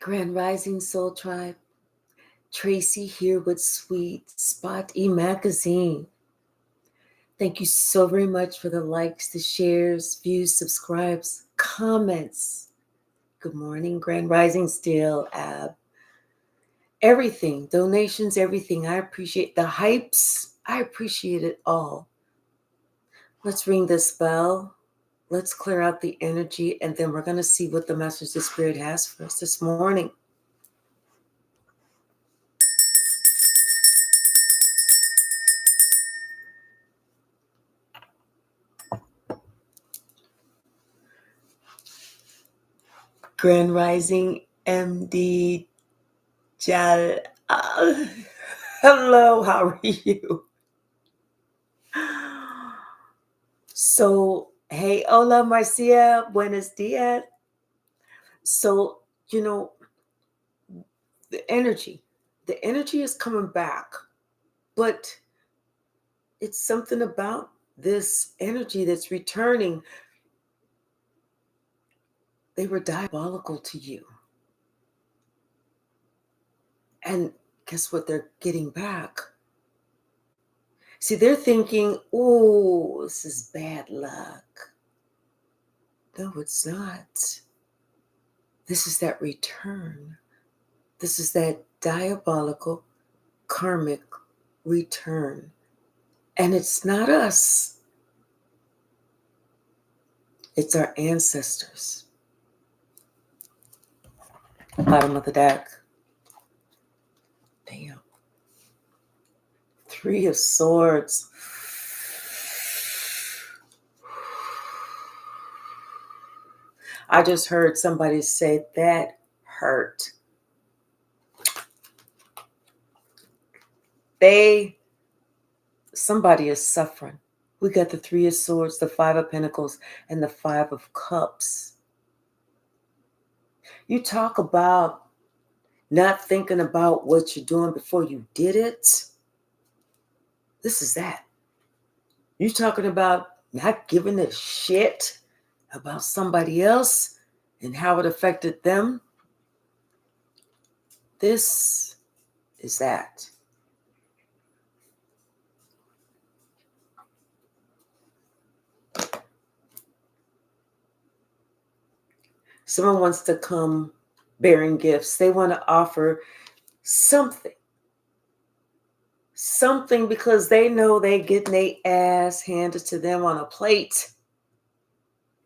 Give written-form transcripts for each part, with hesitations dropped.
Grand Rising Soul Tribe, Tracy here with Sweet Spot Magazine. Thank you so very much for the likes, the shares, views, subscribes, comments. Good morning, Grand Rising still, everything, donations, everything. I appreciate the hypes. I appreciate it all. Let's ring this bell. Let's clear out the energy, and then we're going to see what the message the Spirit has for us this morning. Grand Rising MD Jal. Hello, how are you? So, hey, hola, Marcia, buenos dias. So, the energy is coming back, but it's something about this energy that's returning. They were diabolical to you. And guess what they're getting back? See, they're thinking, oh, this is bad luck. No, it's not. This is that return. This is that diabolical, karmic return. And it's not us. It's our ancestors. Bottom of the deck. Damn. 3 of Swords. I just heard somebody say that hurt. Somebody is suffering. We got the 3 of Swords, the 5 of Pentacles, and the 5 of Cups. You talk about not thinking about what you're doing before you did it. This is that. You talking about not giving a shit about somebody else and how it affected them. This is that. Someone wants to come bearing gifts. They want to offer something because they know they're getting their ass handed to them on a plate.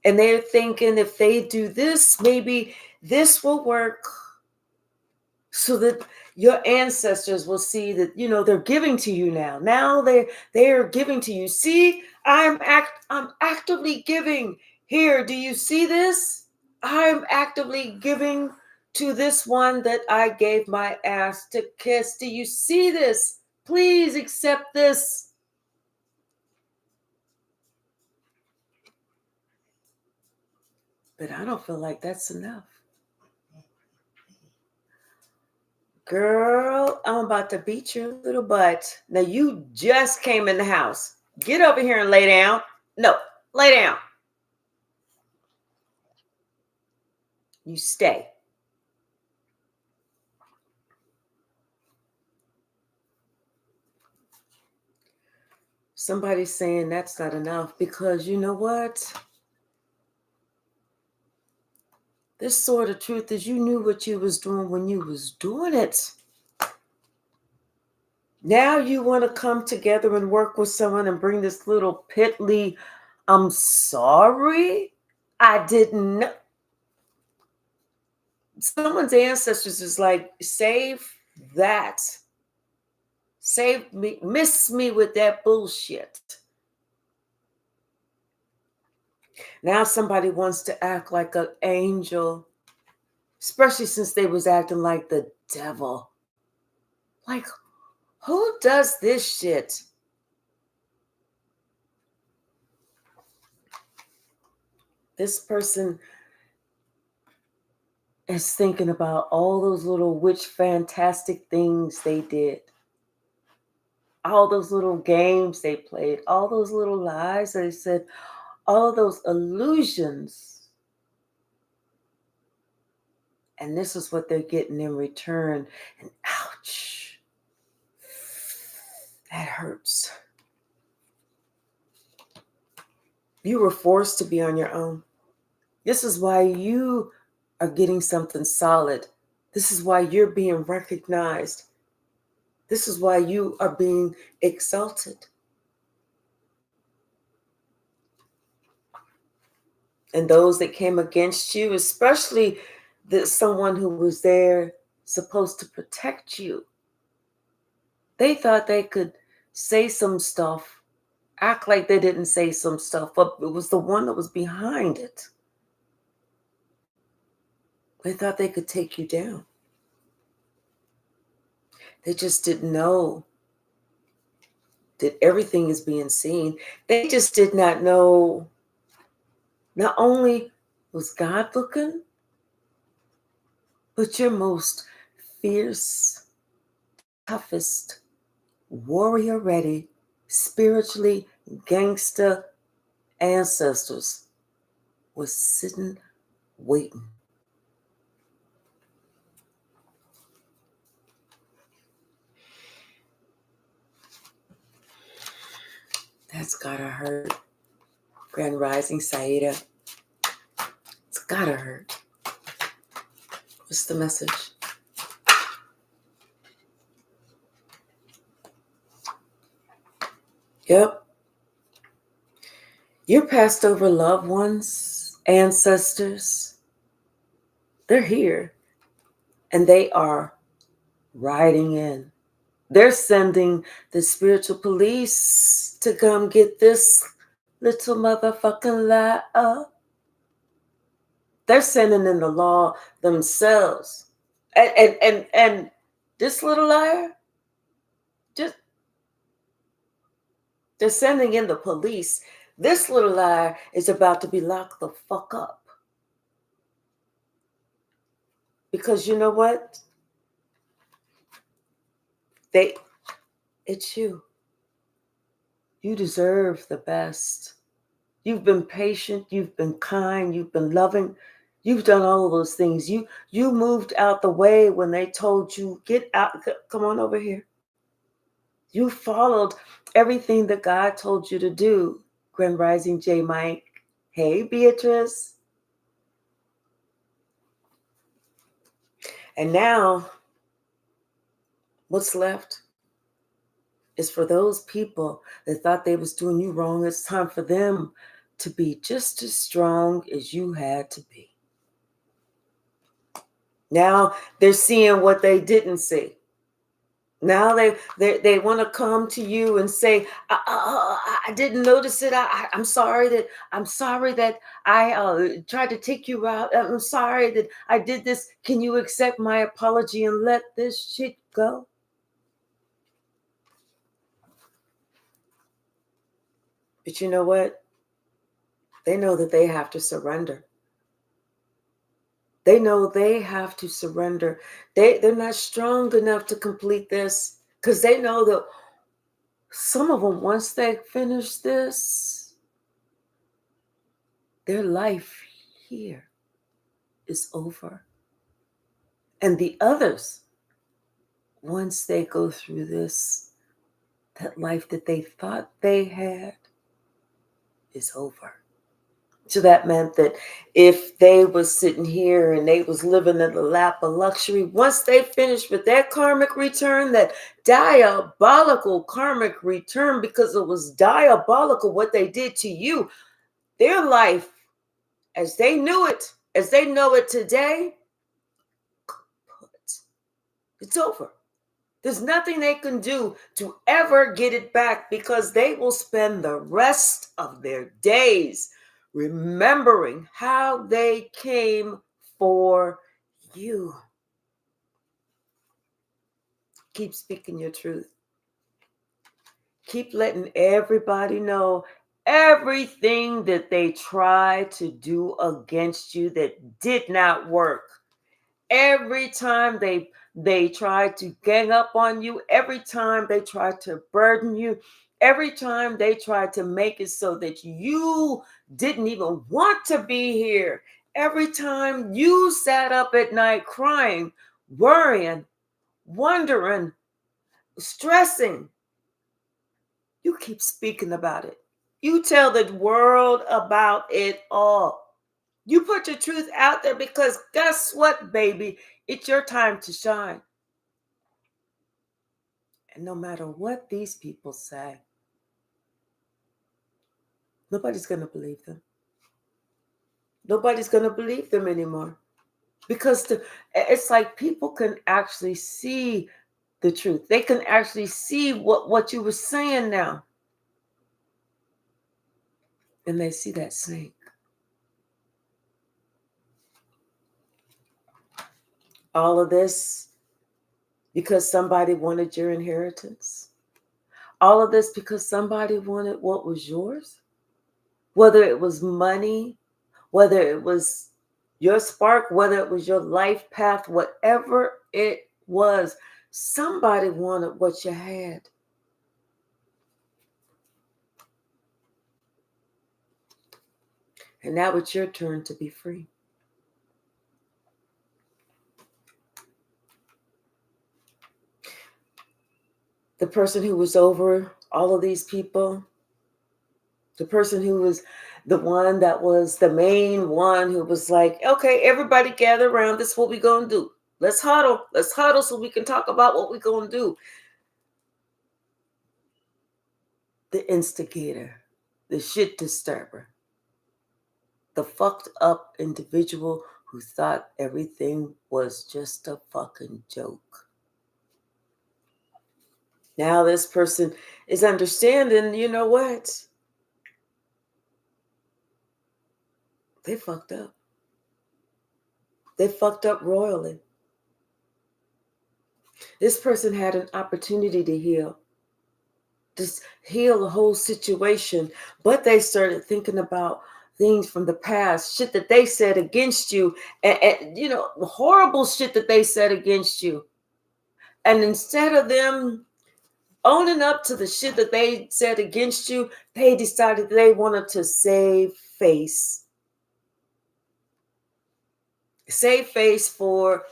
And they're thinking if they do this, maybe this will work so that your ancestors will see that, they're giving to you now. Now they're giving to you. See, I'm actively giving. Here, do you see this? I'm actively giving to this one that I gave my ass to kiss. Do you see this? Please accept this. But I don't feel like that's enough. Girl, I'm about to beat your little butt. Now, you just came in the house. Get over here and lay down. No, lay down. You stay. Somebody's saying that's not enough because you know what? This sort of truth is you knew what you was doing when you was doing it. Now you want to come together and work with someone and bring this little piddly, I'm sorry, I didn't know. Someone's ancestors is like, save that. Save me, miss me with that bullshit. Now somebody wants to act like an angel, especially since they was acting like the devil. Like, who does this shit? This person is thinking about all those little witch fantastic things they did. All those little games they played, all those little lies they said, all those illusions. And this is what they're getting in return. And ouch, that hurts. You were forced to be on your own. This is why you are getting something solid. This is why you're being recognized. This is why you are being exalted. And those that came against you, especially someone who was there supposed to protect you, they thought they could say some stuff, act like they didn't say some stuff, but it was the one that was behind it. They thought they could take you down. They just didn't know that everything is being seen. They just did not know. Not only was God looking, but your most fierce, toughest, warrior ready, spiritually gangster ancestors was sitting waiting. That's gotta hurt. Grand Rising Saida. It's gotta hurt. What's the message? Yep. Your passed over loved ones, ancestors, they're here. And they are riding in. They're sending the spiritual police to come get this little motherfucking lie up. They're sending in the law themselves. And this little liar, just they're sending in the police. This little liar is about to be locked the fuck up. Because you know what? It's you. You deserve the best. You've been patient, you've been kind, you've been loving. You've done all of those things. You moved out the way when they told you, get out, come on over here. You followed everything that God told you to do. Grand Rising J Mike. Hey, Beatrice. And now, what's left is for those people that thought they was doing you wrong. It's time for them to be just as strong as you had to be. Now they're seeing what they didn't see. Now they want to come to you and say, I didn't notice it. I'm sorry that I tried to take you out. I'm sorry that I did this. Can you accept my apology and let this shit go? But you know what? They know that they have to surrender. They know they have to surrender. They're not strong enough to complete this because they know that some of them, once they finish this, their life here is over. And the others, once they go through this, that life that they thought they had is over. So that meant that if they was sitting here and they was living in the lap of luxury, once they finished with that karmic return, that diabolical karmic return, because it was diabolical what they did to you, their life, as they knew it, as they know it today, it's over. There's nothing they can do to ever get it back because they will spend the rest of their days remembering how they came for you. Keep speaking your truth. Keep letting everybody know everything that they tried to do against you that did not work. Every time they tried to gang up on you, every time they tried to burden you, every time they tried to make it so that you didn't even want to be here, every time you sat up at night crying, worrying, wondering, stressing, you keep speaking about it. You tell the world about it all. You put your truth out there because guess what, baby? It's your time to shine. And no matter what these people say, nobody's going to believe them. Nobody's going to believe them anymore. Because it's like people can actually see the truth. They can actually see what you were saying now. And they see that snake. All of this because somebody wanted your inheritance. All of this because somebody wanted what was yours. Whether it was money, whether it was your spark, whether it was your life path, whatever it was, somebody wanted what you had. And now it's your turn to be free. The person who was over all of these people, the person who was the one that was the main one who was like, okay, everybody gather around. This is what we're going to do. Let's huddle. Let's huddle so we can talk about what we're going to do. The instigator, the shit disturber, the fucked up individual who thought everything was just a fucking joke. Now this person is understanding, you know what? They fucked up. They fucked up royally. This person had an opportunity to heal. Just heal the whole situation. But they started thinking about things from the past, shit that they said against you, and horrible shit that they said against you. And instead of them owning up to the shit that they said against you, they decided they wanted to save face. Save face for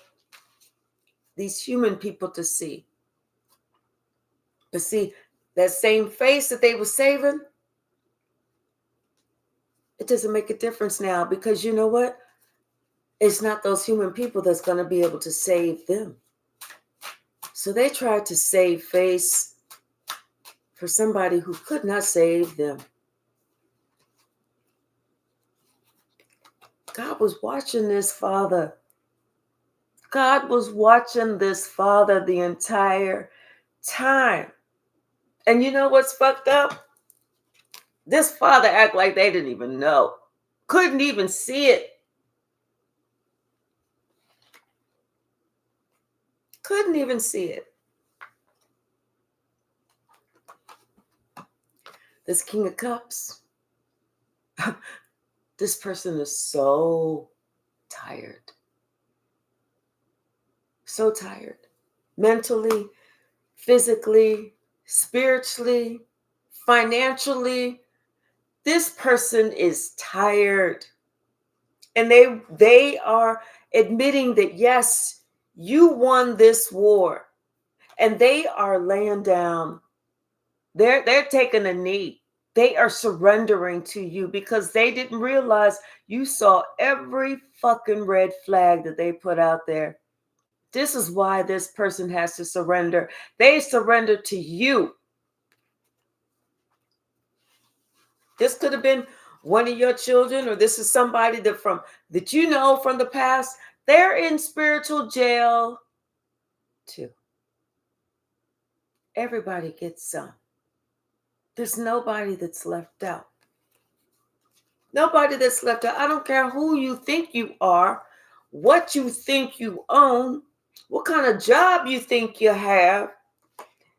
these human people to see. But see, that same face that they were saving, it doesn't make a difference now because you know what? It's not those human people that's going to be able to save them. So they tried to save face for somebody who could not save them. God was watching this father. God was watching this father the entire time. And you know what's fucked up? This father act like they didn't even know. Couldn't even see it. Couldn't even see it. This King of Cups. This person is so tired. So tired. Mentally, physically, spiritually, financially. This person is tired. And they are admitting that, yes, you won this war. And they are laying down. They're taking a knee. They are surrendering to you because they didn't realize you saw every fucking red flag that they put out there. This is why this person has to surrender. They surrender to you. This could have been one of your children, or this is somebody that you know from the past. They're in spiritual jail too. Everybody gets some. There's nobody that's left out. Nobody that's left out. I don't care who you think you are, what you think you own, what kind of job you think you have.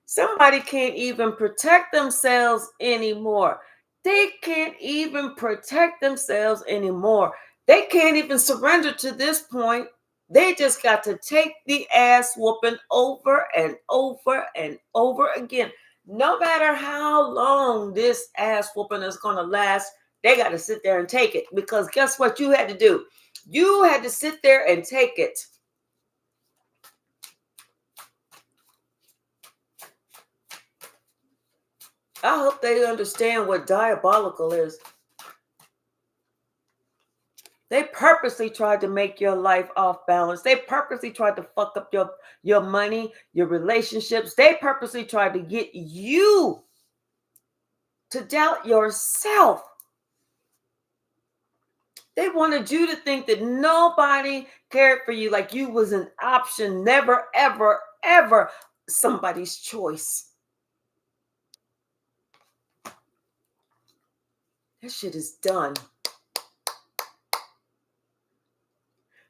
Somebody can't even protect themselves anymore. They can't even protect themselves anymore. They can't even surrender to this point. They just got to take the ass whooping over and over and over again. No matter how long this ass whooping is going to last, They got to sit there and take it, because guess what you had to do? You had to sit there and take it. I hope they understand what diabolical is. They purposely tried to make your life off balance. They purposely tried to fuck up your money, your relationships. They purposely tried to get you to doubt yourself. They wanted you to think that nobody cared for you, like you was an option, never, ever, ever somebody's choice. That shit is done.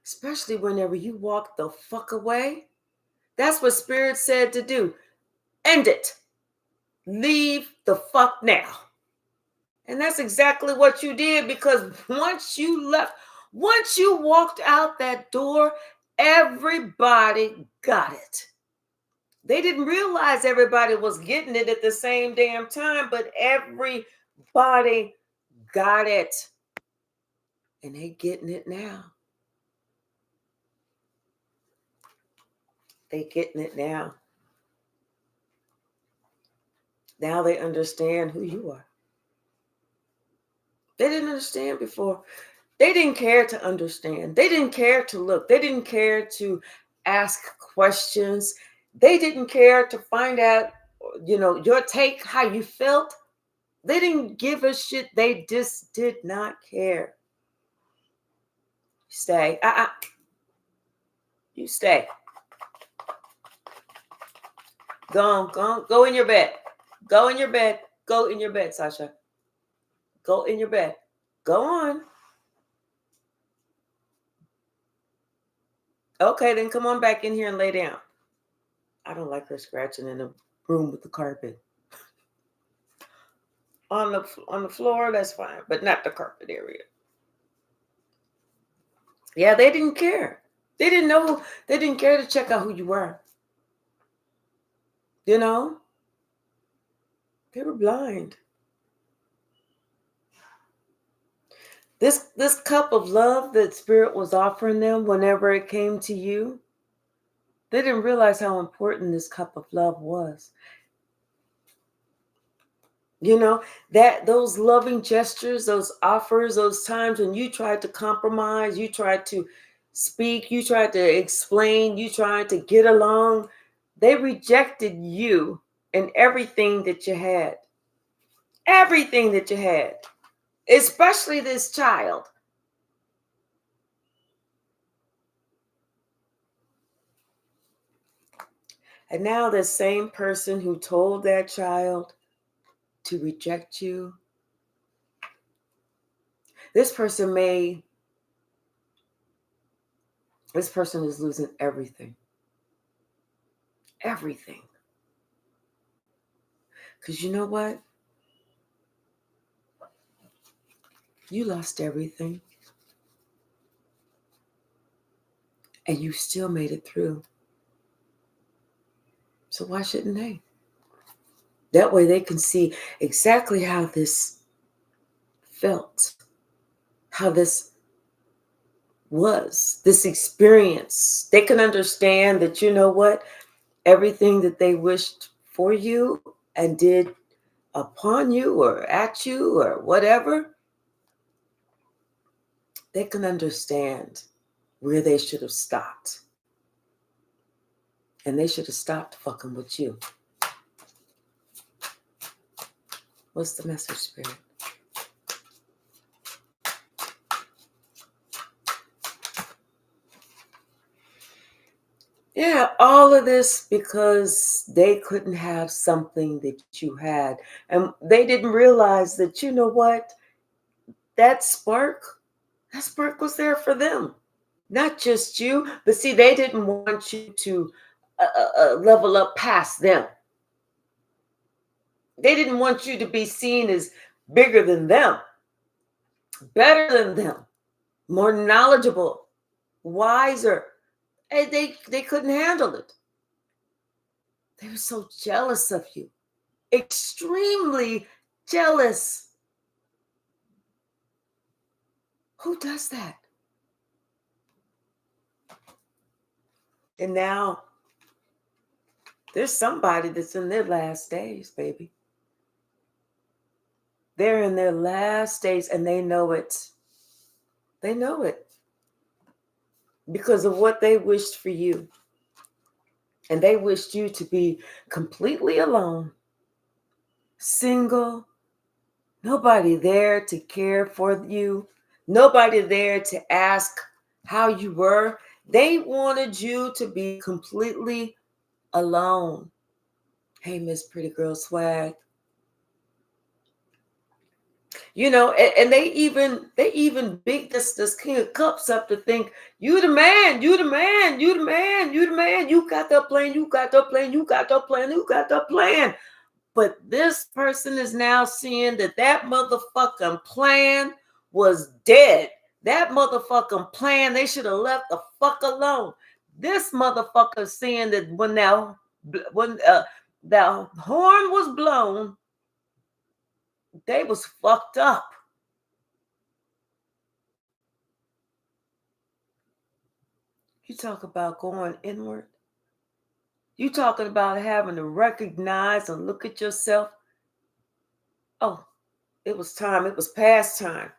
Especially whenever you walk the fuck away. That's what Spirit said to do. End it. Leave the fuck now. And that's exactly what you did, because once you left, once you walked out that door, everybody got it. They didn't realize everybody was getting it at the same damn time, but everybody got it. And they getting it now. They getting it now. Now they understand who you are. They didn't understand before. They didn't care to understand. They didn't care to look. They didn't care to ask questions. They didn't care to find out, your take, how you felt. They didn't give a shit. They just did not care. Stay. You stay. Go in your bed. Go in your bed. Go in your bed, Sasha. Go in your bed. Go on. Okay, then come on back in here and lay down. I don't like her scratching in the room with the carpet. On the floor, that's fine, but not the carpet area. Yeah, they didn't care. They didn't know. They didn't care to check out who you were. They were blind. This cup of love that Spirit was offering them whenever it came to you, they didn't realize how important this cup of love was. That those loving gestures, those offers, those times when you tried to compromise, you tried to speak, you tried to explain, you tried to get along, they rejected you and everything that you had. Everything that you had. Especially this child. And now the same person who told that child to reject you, this person is losing everything. Everything. Because you know what? You lost everything. And you still made it through. So why shouldn't they? That way they can see exactly how this felt, how this was, this experience. They can understand that, you know what, everything that they wished for you and did upon you or at you or whatever, they can understand where they should have stopped. And they should have stopped fucking with you. What's the message, Spirit? Yeah, all of this because they couldn't have something that you had. And they didn't realize that, you know what? That spark was there for them. Not just you, but see, they didn't want you to level up past them. They didn't want you to be seen as bigger than them, better than them, more knowledgeable, wiser. And they couldn't handle it. They were so jealous of you, extremely jealous. Who does that? And now there's somebody that's in their last days, baby. They're in their last days and they know it. They know it because of what they wished for you. And they wished you to be completely alone, single, nobody there to care for you, nobody there to ask how you were. They wanted you to be completely alone. Hey, Miss Pretty Girl Swag. You know, and they even beat this King of Cups up to think you the man, you the man, you the man, you the man. You got the plan, you got the plan, you got the plan, you got the plan. But this person is now seeing that motherfucking plan was dead. That motherfucking plan, they should have left the fuck alone. This motherfucker seeing that when that horn was blown, they was fucked up. You talk about going inward. You talking about having to recognize and look at yourself. Oh, it was time. It was past time.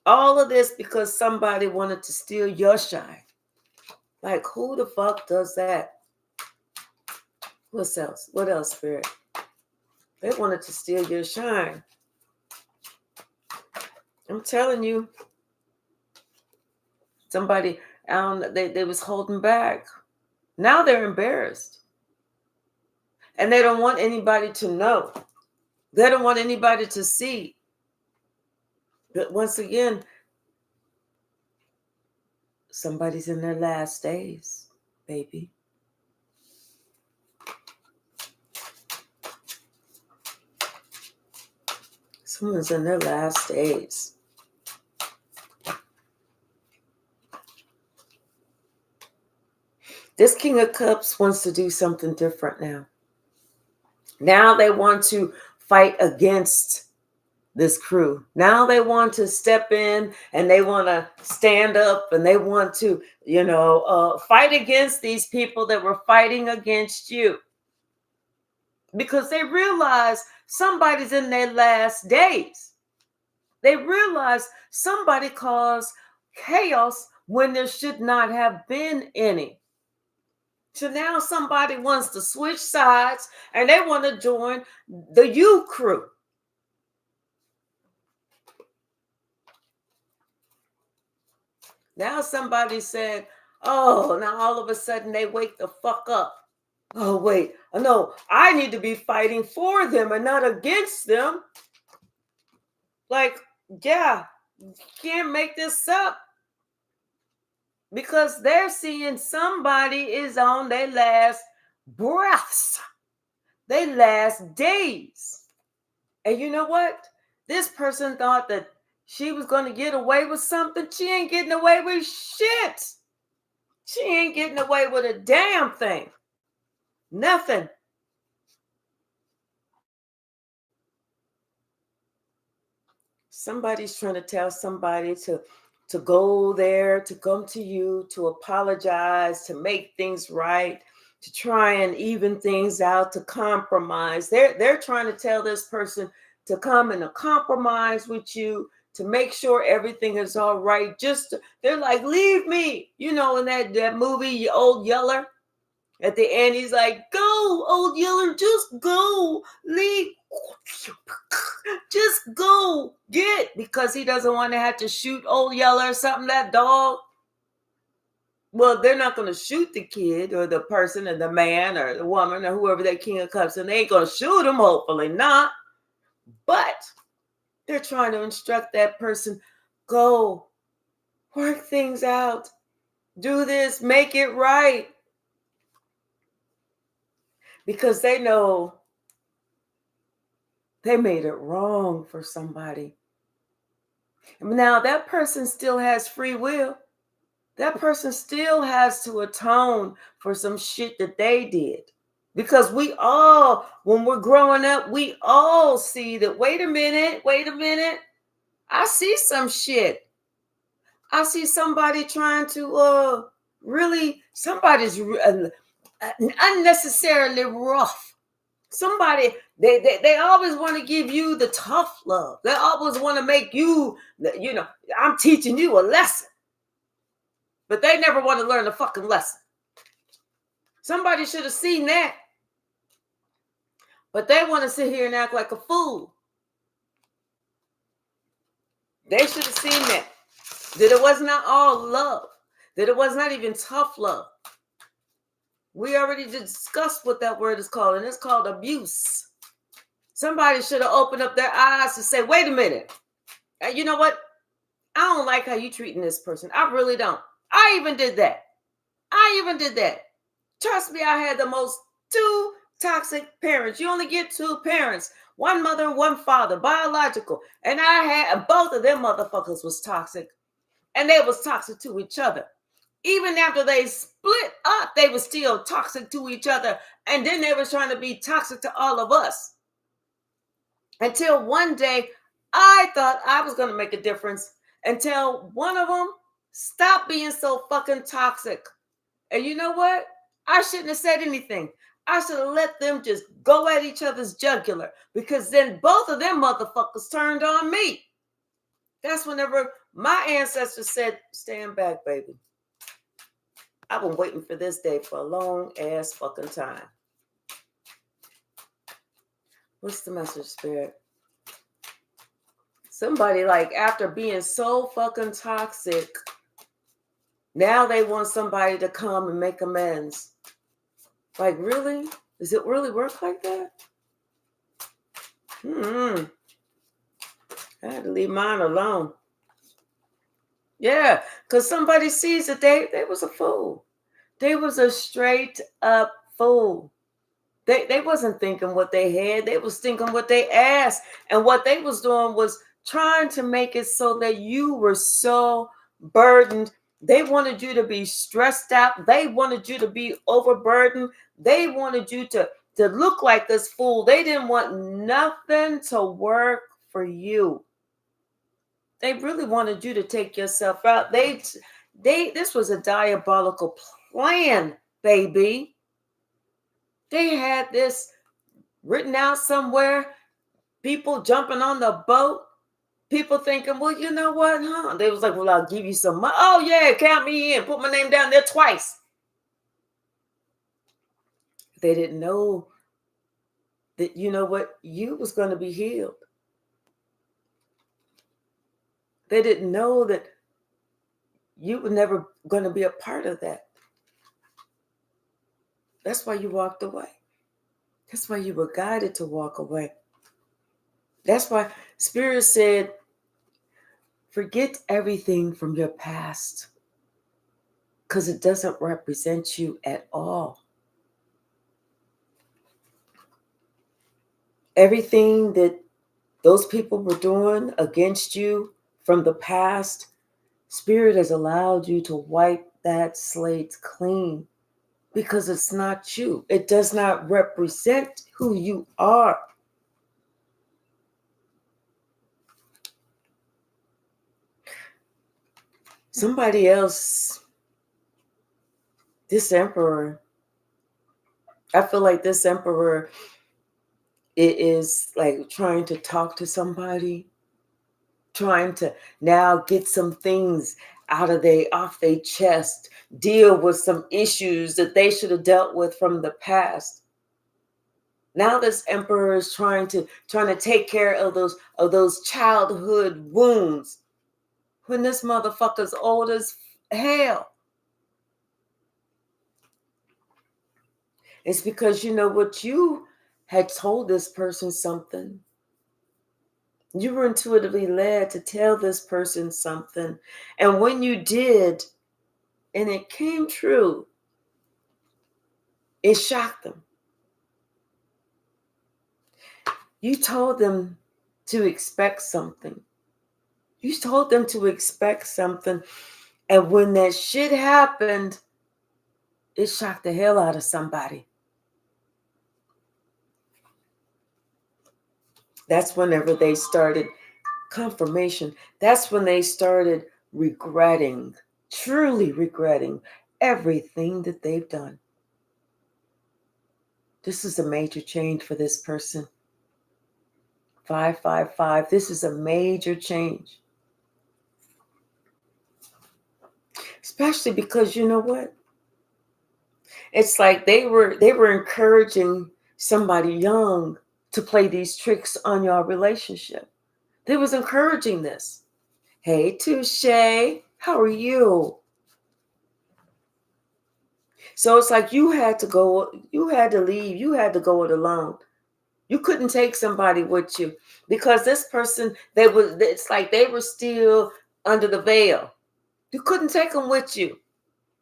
All of this because somebody wanted to steal your shine. Like, who the fuck does that? What else? What else, Spirit? They wanted to steal your shine. I'm telling you. Somebody, they was holding back. Now they're embarrassed. And they don't want anybody to know. They don't want anybody to see. But once again, somebody's in their last days, baby. Someone's in their last days. This King of Cups wants to do something different now. Now they want to fight against this crew. Now they want to step in and they want to stand up and they want to, fight against these people that were fighting against you. Because they realize somebody's in their last days. They realize somebody caused chaos when there should not have been any. So now somebody wants to switch sides and they want to join the you crew. Now somebody said, oh, now all of a sudden they wake the fuck up. Oh, wait, no, I need to be fighting for them and not against them. Like, yeah, you can't make this up. Because they're seeing somebody is on their last breaths, their last days. And you know what? This person thought that she was going to get away with something. She ain't getting away with shit. She ain't getting away with a damn thing. Nothing. Somebody's trying to tell somebody to go there, to come to you, to apologize, to make things right, to try and even things out, to compromise. They're trying to tell this person to come and to compromise with you, to make sure everything is all right. They're like, leave me. You know, in that movie, Old Yeller, at the end, he's like, go, Old Yeller, just go, leave. Just go get, because he doesn't want to have to shoot Old Yeller or something, that dog. Well, they're not going to shoot the kid or the person or the man or the woman or whoever that King of Cups, and they ain't going to shoot him, hopefully not. But they're trying to instruct that person, go, work things out, do this, make it right. Because they know they made it wrong for somebody. Now, that person still has free will. That person still has to atone for some shit that they did. Because we all, when we're growing up, we all see that, wait a minute, I see some shit. I see somebody trying to really, somebody's unnecessarily rough. Somebody, they always want to give you the tough love. They always want to make you, I'm teaching you a lesson. But they never want to learn a fucking lesson. Somebody should have seen that. But they want to sit here and act like a fool. They should have seen that. That it was not all love. That it was not even tough love. We already discussed what that word is called, and it's called abuse. Somebody should have opened up their eyes to say, wait a minute. You know what? I don't like how you treating this person. I really don't. I even did that. Trust me, I had the most two toxic parents. You only get two parents. One mother and one father, biological. And I had, both of them motherfuckers was toxic. And they was toxic to each other. Even after they split up, they were still toxic to each other. And then they were trying to be toxic to all of us. Until one day, I thought I was going to make a difference. Until one of them stopped being so fucking toxic. And you know what? I shouldn't have said anything. I should have let them just go at each other's jugular. Because then both of them motherfuckers turned on me. That's whenever my ancestors said, stand back, baby. I've been waiting for this day for a long ass fucking time. What's the message, Spirit? Somebody, like, after being so fucking toxic, now they want somebody to come and make amends. Like, really? Does it really work like that? I had to leave mine alone. Yeah, because somebody sees that they was a fool. They was a straight up fool. They wasn't thinking what they had. They was thinking what they asked. And what they was doing was trying to make it so that you were so burdened. They wanted you to be stressed out. They wanted you to be overburdened. They wanted you to look like this fool. They didn't want nothing to work for you. They really wanted you to take yourself out. This was a diabolical plan, baby. They had this written out somewhere. People jumping on the boat. People thinking, well, you know what, huh? They was like, well, I'll give you some money. Oh, yeah, count me in. Put my name down there twice. They didn't know that, you know what, you was going to be healed. They didn't know that you were never going to be a part of that. That's why you walked away. That's why you were guided to walk away. That's why Spirit said, forget everything from your past, because it doesn't represent you at all. Everything that those people were doing against you from the past, Spirit has allowed you to wipe that slate clean, because it's not you. It does not represent who you are. Somebody else, this emperor, I feel like this emperor is like trying to talk to somebody, trying to now get some things off their chest, deal with some issues that they should have dealt with from the past. Now this emperor is trying to take care of those childhood wounds when this motherfucker's old as hell. It's because you know what, you had told this person something. You were intuitively led to tell this person something. And when you did, and it came true, it shocked them. You told them to expect something. You told them to expect something. And when that shit happened, it shocked the hell out of somebody. That's whenever they started confirmation. That's when they started regretting, truly regretting everything that they've done. This is a major change for this person. 555. This is a major change. Especially because you know what? It's like they were encouraging somebody young to play these tricks on your relationship. They was encouraging this. Hey, Touche, how are you? So it's like you had to go, you had to leave, you had to go it alone. You couldn't take somebody with you because this person, it's like they were still under the veil. You couldn't take them with you.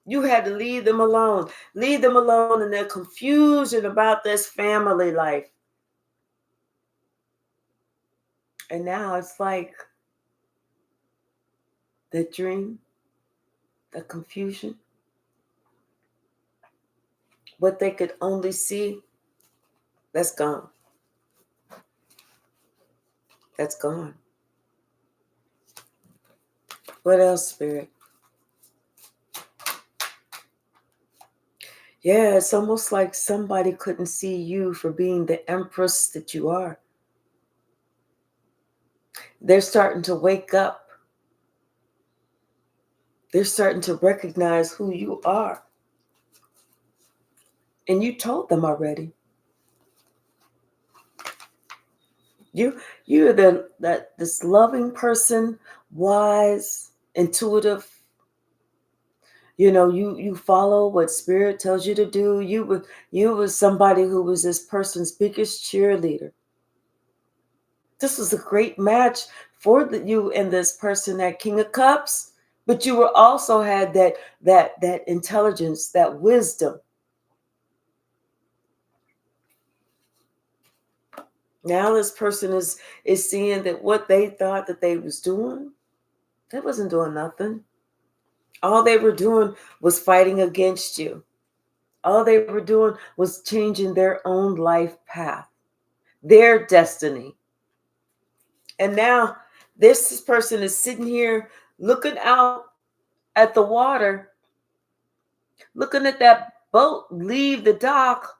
You had to leave them alone in their confusion about this family life. And now it's like the dream, the confusion, what they could only see, that's gone. That's gone. What else, Spirit? Yeah, it's almost like somebody couldn't see you for being the empress that you are. They're starting to wake up. They're starting to recognize who you are. And you told them already. You're this loving person, wise, intuitive. You know, you follow what Spirit tells you to do. You was somebody who was this person's biggest cheerleader. This was a great match for you and this person, that King of Cups. But you were also had that intelligence, that wisdom. Now this person is seeing that what they thought that they was doing, they wasn't doing nothing. All they were doing was fighting against you. All they were doing was changing their own life path, their destiny. And now this person is sitting here looking out at the water, looking at that boat leave the dock,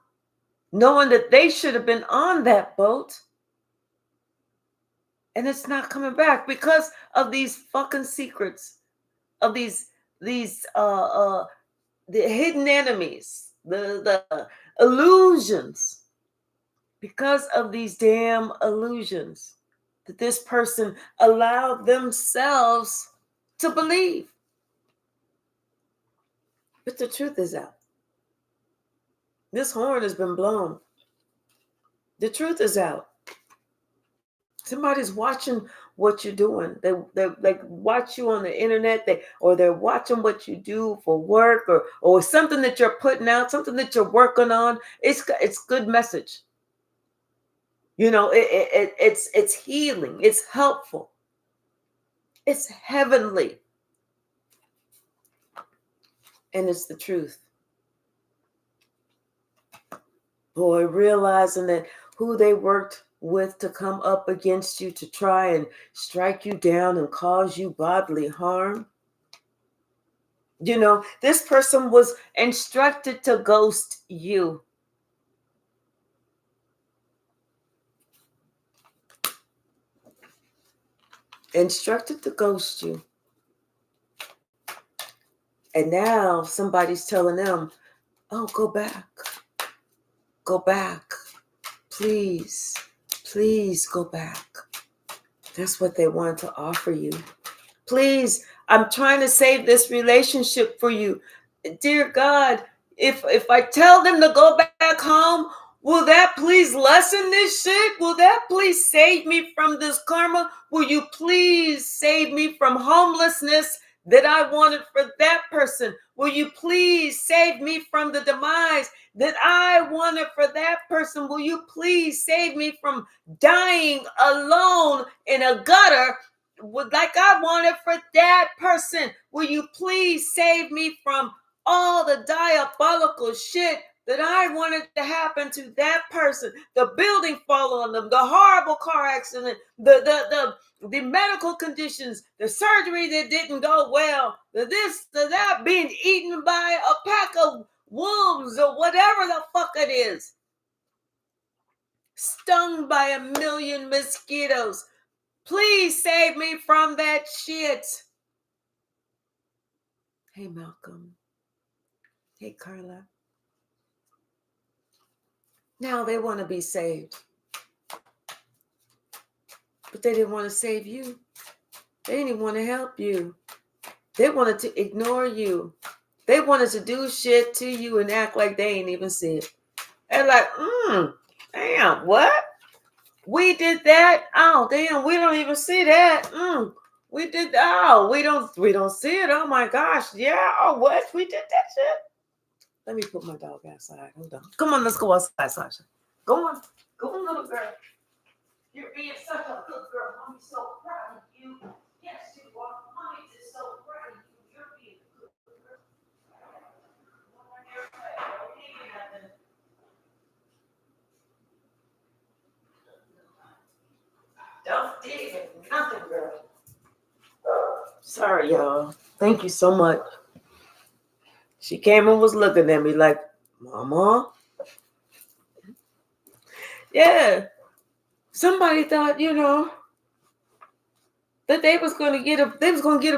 knowing that they should have been on that boat. And it's not coming back because of these fucking secrets, of these the hidden enemies, the illusions. Because of these damn illusions that this person allowed themselves to believe. But the truth is out. This horn has been blown. The truth is out. Somebody's watching what you're doing. They like watch you on the internet, they're watching what you do for work, or something that you're putting out, something that you're working on. It's good message. You know, it's healing. It's helpful. It's heavenly. And it's the truth. Boy, realizing that who they worked with to come up against you to try and strike you down and cause you bodily harm. You know, this person was instructed to ghost you. Instructed to ghost you. And now somebody's telling them, oh, go back. Go back. Please, please go back. That's what they want to offer you. Please, I'm trying to save this relationship for you. Dear God, if I tell them to go back home, will that please lessen this shit? Will that please save me from this karma? Will you please save me from homelessness that I wanted for that person? Will you please save me from the demise that I wanted for that person? Will you please save me from dying alone in a gutter like I wanted for that person? Will you please save me from all the diabolical shit that I wanted to happen to that person, the building fall on them, the horrible car accident, the medical conditions, the surgery that didn't go well, the this, the that, being eaten by a pack of wolves or whatever the fuck it is, stung by a million mosquitoes. Please save me from that shit. Hey, Malcolm. Hey, Carla. Now they want to be saved. But they didn't want to save you. They didn't want to help you. They wanted to ignore you. They wanted to do shit to you and act like they ain't even see it. They're like, damn, what? We did that? Oh, damn, we don't even see that. We did, oh, we don't see it. Oh my gosh, yeah, oh, what? We did that shit? Let me put my dog outside. Hold on. Come on, let's go outside, Sasha. Go on, little girl. You're being such a good girl. Mommy's so proud of you. Yes, you are. Mommy is so proud of you. You're being a good girl. Don't dig it. Nothing, girl. Sorry, y'all. Thank you so much. She came and was looking at me like, Mama? Yeah. Somebody thought, that they was gonna get a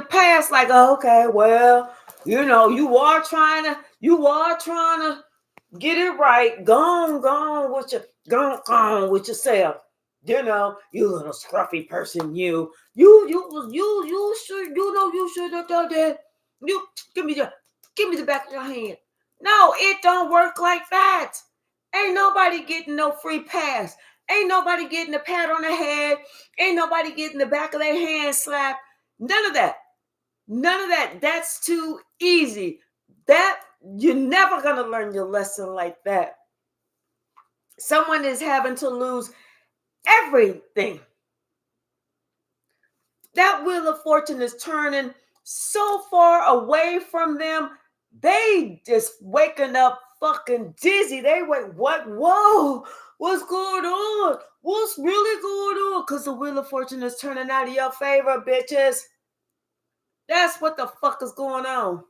pass, like, oh, okay, well, you are trying to get it right. Go on with yourself. You little scruffy person, you should, you should have done that. You give me the back of your hand. No, it don't work like that. Ain't nobody getting no free pass. Ain't nobody getting a pat on the head. Ain't nobody getting the back of their hand slapped. None of that. None of that. That's too easy. That you're never going to learn your lesson like that. Someone is having to lose everything. That wheel of fortune is turning so far away from them. They just waking up fucking dizzy. They wait, what? Whoa, what's going on? What's really going on? Because the wheel of fortune is turning out of your favor, bitches. That's what the fuck is going on.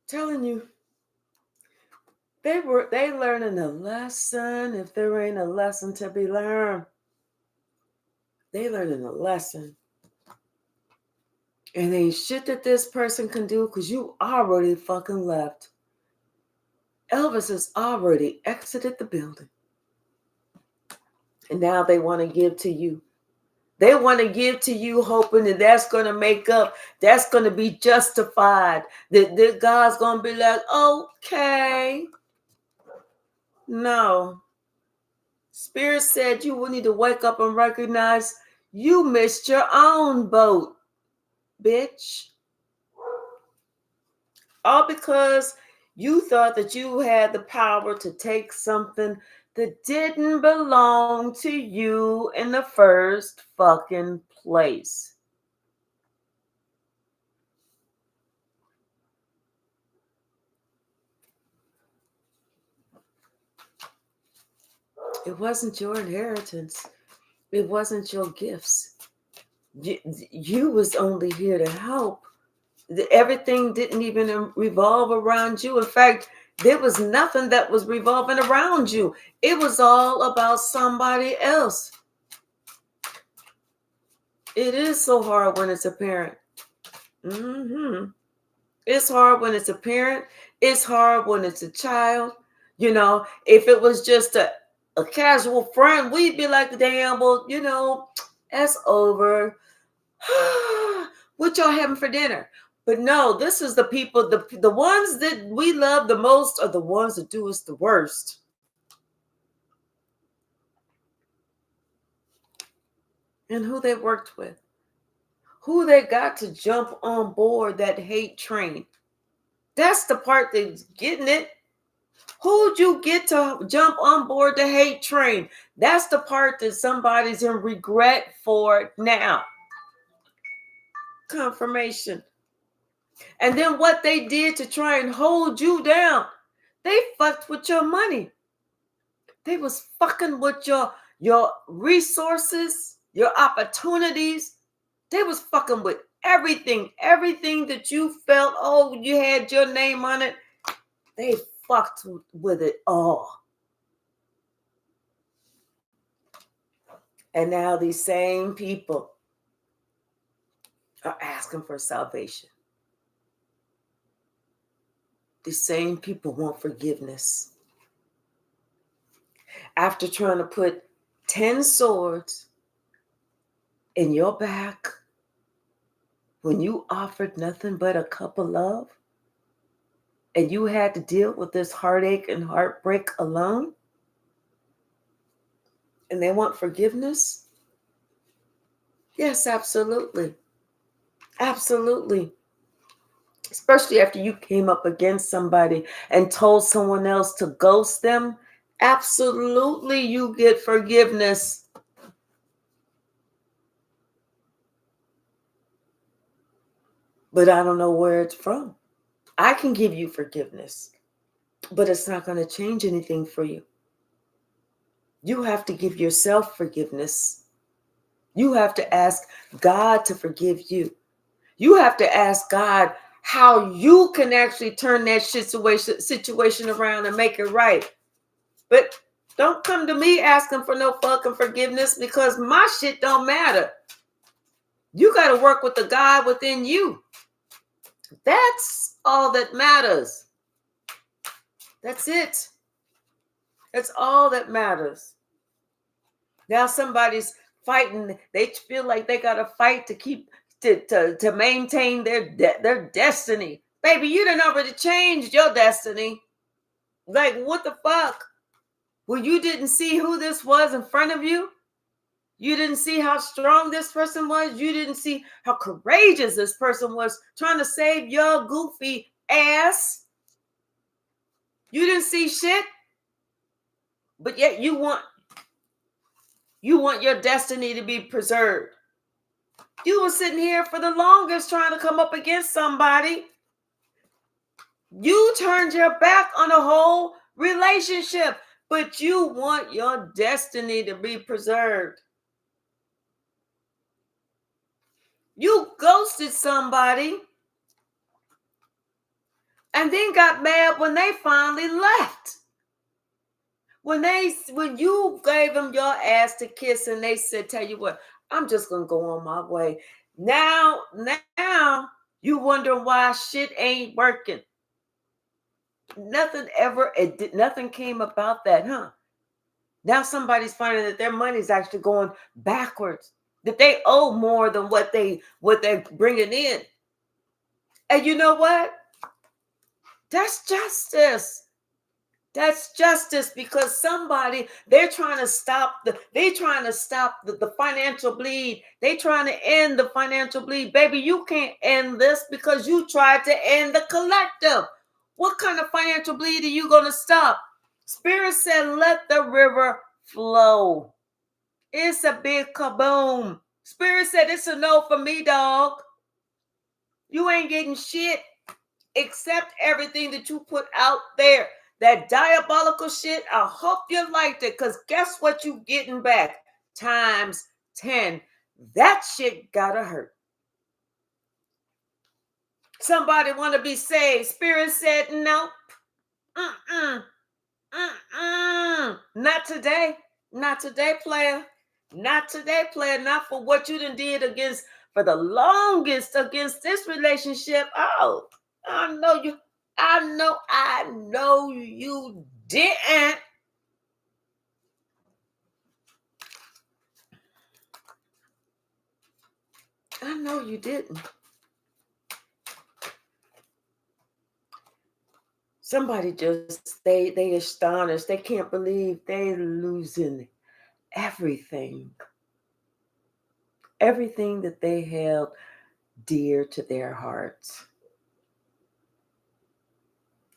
Telling you. They learning a lesson. If there ain't a lesson to be learned, they learning a lesson. And ain't shit that this person can do because you already fucking left. Elvis has already exited the building. And now they want to give to you. They want to give to you hoping that that's going to make up. That's going to be justified. That God's going to be like, okay. No. Spirit said you will need to wake up and recognize you missed your own boat, bitch. All because you thought that you had the power to take something that didn't belong to you in the first fucking place. It wasn't your inheritance. It wasn't your gifts. You was only here to help. Everything didn't even revolve around you. In fact, there was nothing that was revolving around you. It was all about somebody else. It is so hard when it's a parent. It's hard when it's a parent. It's hard when it's a child. If it was just a casual friend, we'd be like, damn, well, that's over. What y'all having for dinner? But no, this is the people, the ones that we love the most are the ones that do us the worst. And who they worked with. Who they got to jump on board that hate train. That's the part that's getting it. Who'd you get to jump on board the hate train? That's the part that somebody's in regret for now. Confirmation. And then what they did to try and hold you down, they fucked with your money. They was fucking with your resources, your opportunities. They was fucking with everything. Everything that you felt, oh, you had your name on it. They fucked with it all. And now these same people are asking for salvation. These same people want forgiveness. After trying to put 10 swords in your back when you offered nothing but a cup of love, and you had to deal with this heartache and heartbreak alone, and they want forgiveness? Yes, absolutely. Absolutely. Especially after you came up against somebody and told someone else to ghost them, absolutely you get forgiveness. But I don't know where it's from. I can give you forgiveness, but it's not going to change anything for you. You have to give yourself forgiveness. You have to ask God to forgive you. You have to ask God how you can actually turn that situation around and make it right. But don't come to me asking for no fucking forgiveness, because my shit don't matter. You got to work with the God within you. That's all that matters. That's it. That's all that matters. Now somebody's fighting. They feel like they got to fight to keep to maintain their destiny. Baby, you done already changed your destiny. Like, what the fuck? Well, you didn't see who this was in front of you. You didn't see how strong this person was. You didn't see how courageous this person was trying to save your goofy ass. You didn't see shit. But yet you want your destiny to be preserved. You were sitting here for the longest trying to come up against somebody. You turned your back on a whole relationship, but you want your destiny to be preserved. You ghosted somebody and then got mad when they finally left. When you gave them your ass to kiss and they said, tell you what, I'm just going to go on my way. Now you wonder why shit ain't working. Nothing came about that, huh? Now somebody's finding that their money's actually going backwards, that they owe more than what they're bringing in. And you know what? That's justice. That's justice, because somebody, they're trying to stop the financial bleed. They're trying to end the financial bleed. Baby, you can't end this because you tried to end the collective. What kind of financial bleed are you going to stop? Spirit said, let the river flow. It's a big kaboom. Spirit said, it's a no for me, dog. You ain't getting shit except everything that you put out there. That diabolical shit, I hope you liked it, because guess what you getting back? Times 10. That shit gotta hurt. Somebody want to be saved. Spirit said, nope. Not today. Not today, player. Not today, player. Not for what you done did for the longest against this relationship. Oh, I know you didn't. I know you didn't. Somebody just, they astonished. They can't believe they losing everything. Everything that they held dear to their hearts.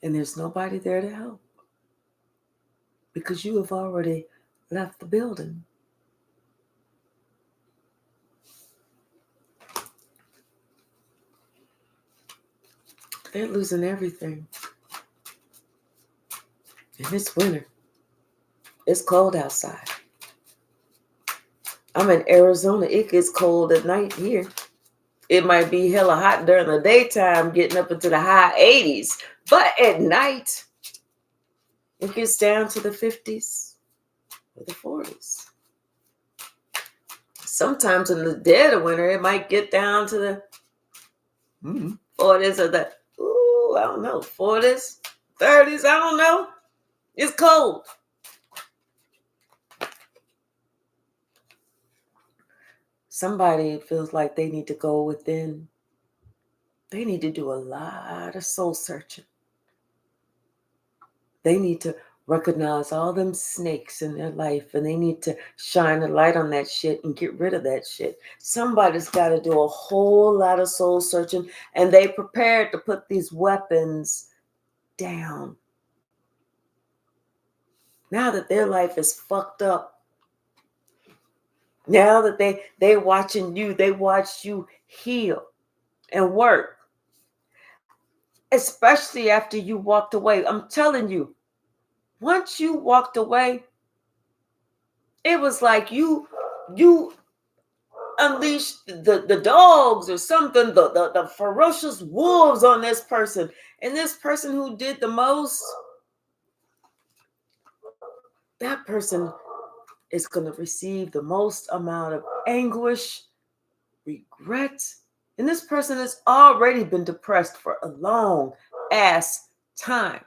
And there's nobody there to help, because you have already left the building. They're losing everything. And it's winter. It's cold outside. I'm in Arizona. It gets cold at night here. It might be hella hot during the daytime, getting up into the high 80s. But at night, it gets down to the 50s or the 40s. Sometimes in the dead of winter, it might get down to the 40s or the, I don't know, 40s, 30s, I don't know. It's cold. Somebody feels like they need to go within. They need to do a lot of soul searching. They need to recognize all them snakes in their life, and they need to shine a light on that shit and get rid of that shit. Somebody's got to do a whole lot of soul searching, and they prepared to put these weapons down. Now that their life is fucked up, now that they watching you, they watch you heal and work, especially after you walked away. I'm telling you, once you walked away, it was like you unleashed the dogs or something, the ferocious wolves on this person. And this person who did the most, that person is going to receive the most amount of anguish, regret. And this person has already been depressed for a long ass time.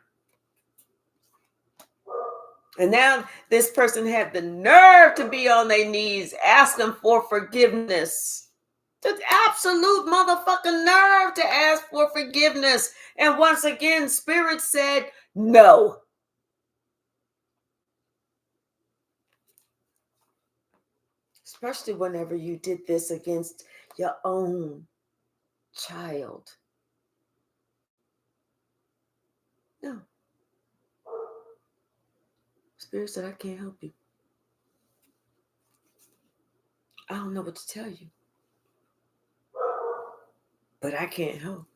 And now this person had the nerve to be on their knees asking for forgiveness. The absolute motherfucking nerve to ask for forgiveness. And once again, Spirit said no. Especially whenever you did this against your own child. No. Spirit said, I can't help you. I don't know what to tell you. But I can't help.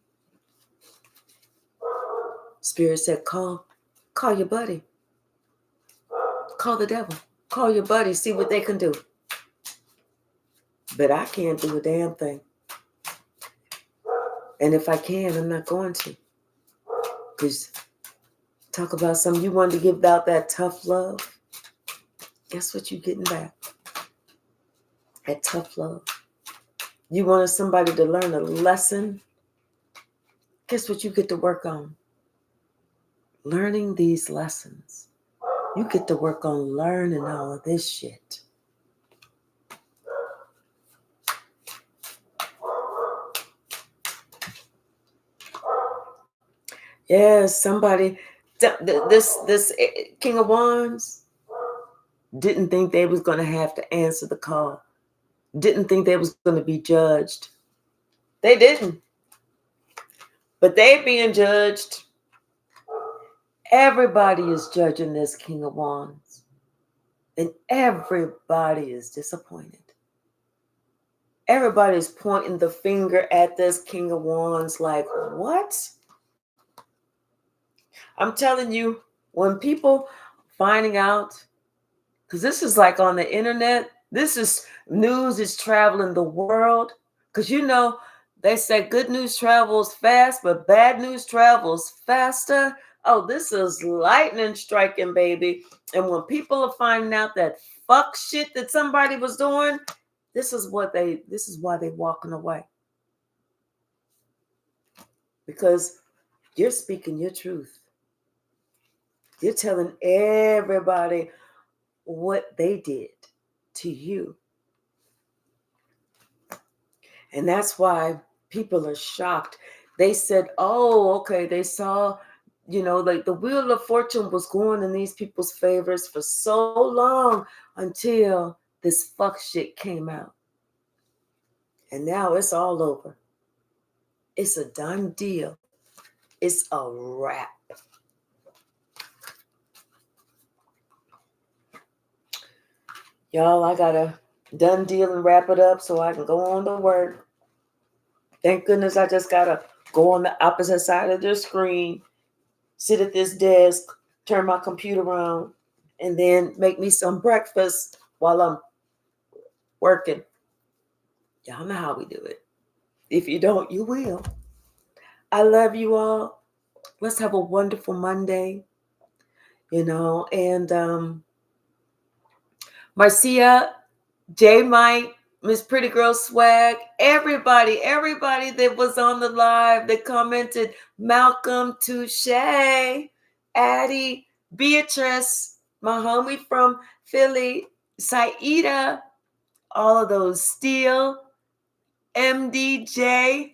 Spirit said, call your buddy. Call the devil. Call your buddy, see what they can do. But I can't do a damn thing. And if I can, I'm not going to. Because talk about something you wanted to give out that tough love. Guess what you're getting back? That tough love. You wanted somebody to learn a lesson. Guess what you get to work on? Learning these lessons. You get to work on learning all of this shit. Yeah, somebody, this King of Wands didn't think they was going to have to answer the call. Didn't think they was going to be judged. They didn't. But they being judged. Everybody is judging this King of Wands. And everybody is disappointed. Everybody's pointing the finger at this King of Wands like, what? I'm telling you, when people finding out, because this is like on the internet, this is news is traveling the world. Because you know, they say good news travels fast, but bad news travels faster. Oh, this is lightning striking, baby. And when people are finding out that fuck shit that somebody was doing, this is why they're walking away. Because you're speaking your truth. You're telling everybody what they did to you. And that's why people are shocked. They said, oh, okay, they saw, like the Wheel of Fortune was going in these people's favors for so long until this fuck shit came out. And now it's all over. It's a done deal. It's a wrap. Y'all, I got a done deal and wrap it up so I can go on to work. Thank goodness I just got a go on the opposite side of the screen, sit at this desk, turn my computer on, and then make me some breakfast while I'm working. Y'all know how we do it. If you don't, you will. I love you all. Let's have a wonderful Monday, and Marcia, J Mike, Miss Pretty Girl Swag, everybody that was on the live that commented, Malcolm, Touche, Addie, Beatrice, my homie from Philly, Saida, all of those, Steel, MDJ.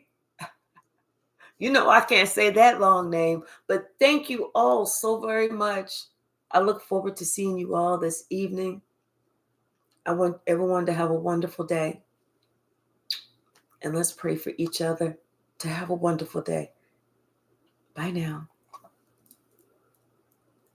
I can't say that long name, but thank you all so very much. I look forward to seeing you all this evening. I want everyone to have a wonderful day. And let's pray for each other to have a wonderful day. Bye now.